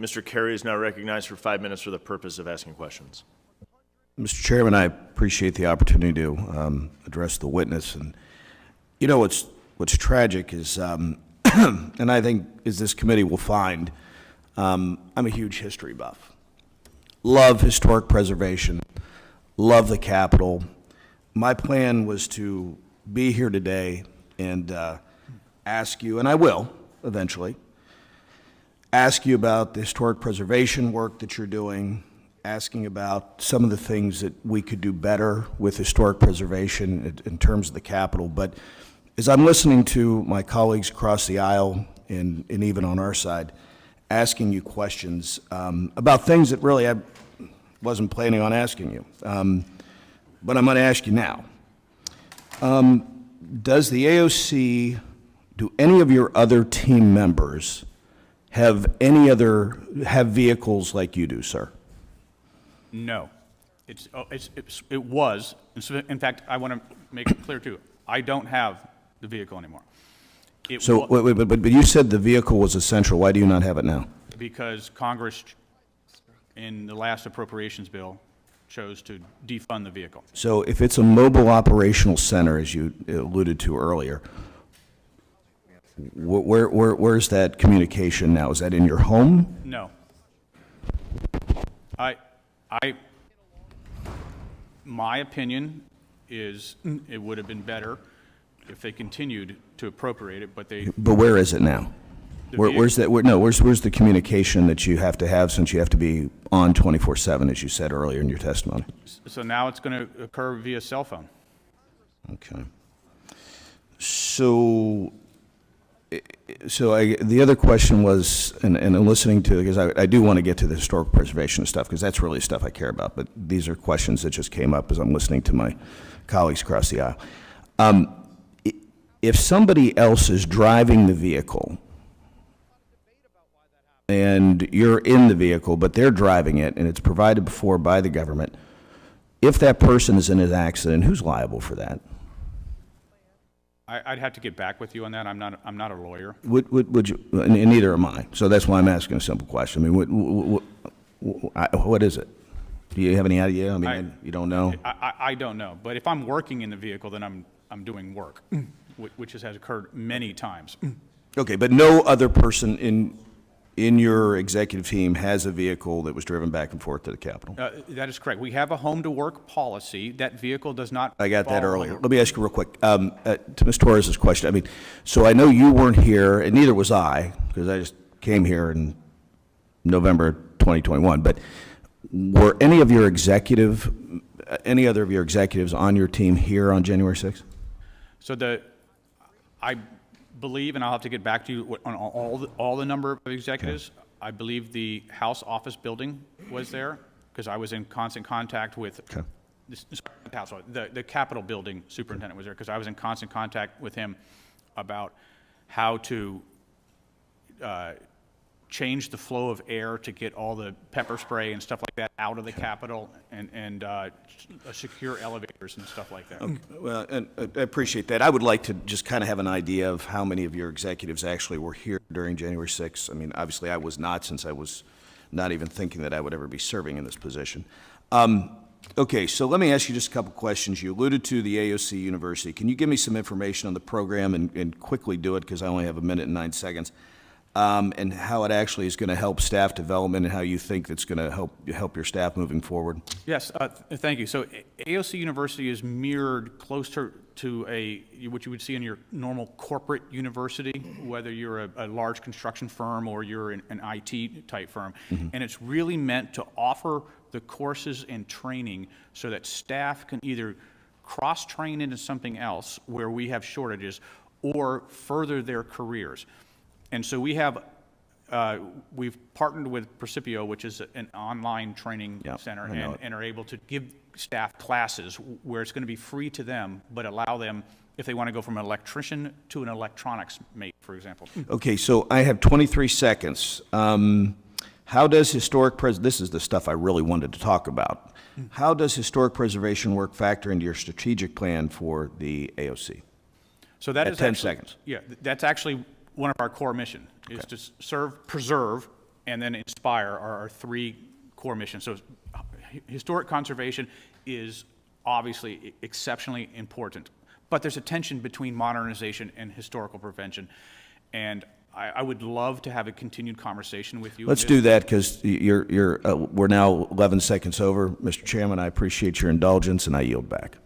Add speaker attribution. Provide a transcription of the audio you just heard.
Speaker 1: Mr. Carey is now recognized for 5 minutes for the purpose of asking questions.
Speaker 2: Mr. Chairman, I appreciate the opportunity to address the witness. And you know what's tragic is, and I think as this committee will find, I'm a huge history buff. Love historic preservation, love the Capitol. My plan was to be here today and ask you, and I will eventually, ask you about the historic preservation work that you're doing, asking about some of the things that we could do better with historic preservation in terms of the Capitol. But as I'm listening to my colleagues across the aisle and even on our side, asking you questions about things that really I wasn't planning on asking you, but I'm going to ask you now. Does the AOC, do any of your other team members have vehicles like you do, sir?
Speaker 3: No. It was. In fact, I want to make it clear, too. I don't have the vehicle anymore.
Speaker 2: But you said the vehicle was essential. Why do you not have it now?
Speaker 3: Because Congress, in the last appropriations bill, chose to defund the vehicle.
Speaker 2: So if it's a mobile operational center, as you alluded to earlier, where's that communication now? Is that in your home?
Speaker 3: No. My opinion is it would have been better if they continued to appropriate it, but they.
Speaker 2: But where is it now? Where's that? Where's the communication that you have to have, since you have to be on 24/7, as you said earlier in your testimony?
Speaker 3: So now it's going to occur via cell phone.
Speaker 2: Okay. So the other question was, and listening to, because I do want to get to the historic preservation stuff, because that's really stuff I care about, but these are questions that just came up as I'm listening to my colleagues across the aisle. If somebody else is driving the vehicle, and you're in the vehicle, but they're driving it, and it's provided for by the government, if that person is in an accident, who's liable for that?
Speaker 3: I'd have to get back with you on that. I'm not a lawyer.
Speaker 2: Would you? And neither am I. So that's why I'm asking a simple question. I mean, what is it? Do you have any idea? I mean, you don't know.
Speaker 3: I don't know. But if I'm working in the vehicle, then I'm doing work, which has occurred many times.
Speaker 2: Okay, but no other person in your executive team has a vehicle that was driven back and forth to the Capitol?
Speaker 3: That is correct. We have a home-to-work policy. That vehicle does not.
Speaker 2: I got that earlier. Let me ask you real quick. To Ms. Torres's question, I mean, so I know you weren't here, and neither was I, because I just came here in November 2021, but were any other of your executives on your team here on January 6th?
Speaker 3: So I believe, and I'll have to get back to you on all the number of executives. Okay. I believe the House office building was there, because I was in constant contact with the Capitol building superintendent was there, because I was in constant contact with him about how to change the flow of air to get all the pepper spray and stuff like that out of the Capitol, and secure elevators and stuff like that.
Speaker 2: Okay. Well, and I appreciate that. I would like to just kind of have an idea of how many of your executives actually were here during January 6th. I mean, obviously I was not, since I was not even thinking that I would ever be serving in this position. Okay, so let me ask you just a couple questions. You alluded to the AOC University. Can you give me some information on the program, and quickly do it, because I only have 1 minute and 9 seconds, and how it actually is going to help staff development, and how you think that's going to help your staff moving forward?
Speaker 3: Yes, thank you. So AOC University is mirrored close to what you would see in your normal corporate university, whether you're a large construction firm or you're an IT type firm. Mm-hmm. And it's really meant to offer the courses and training so that staff can either cross-train into something else where we have shortages, or further their careers. And so we've partnered with Precipio, which is an online training center, and are able to give staff classes where it's going to be free to them, but allow them, if they want to go from an electrician to an electronics mate, for example.
Speaker 2: Okay, so I have 23 seconds. How does this is the stuff I really wanted to talk about. How does historic preservation work factor into your strategic plan for the AOC?
Speaker 3: So that is
Speaker 2: 10 seconds.
Speaker 3: Yeah, that's actually one of our core mission, is to preserve and then Inspire are our three core missions. So historic conservation is obviously exceptionally important, but there's a tension between modernization and historical prevention. And I would love to have a continued conversation with you.
Speaker 2: Let's do that, because we're now 11 seconds over. Mr. Chairman, I appreciate your indulgence, and I yield back.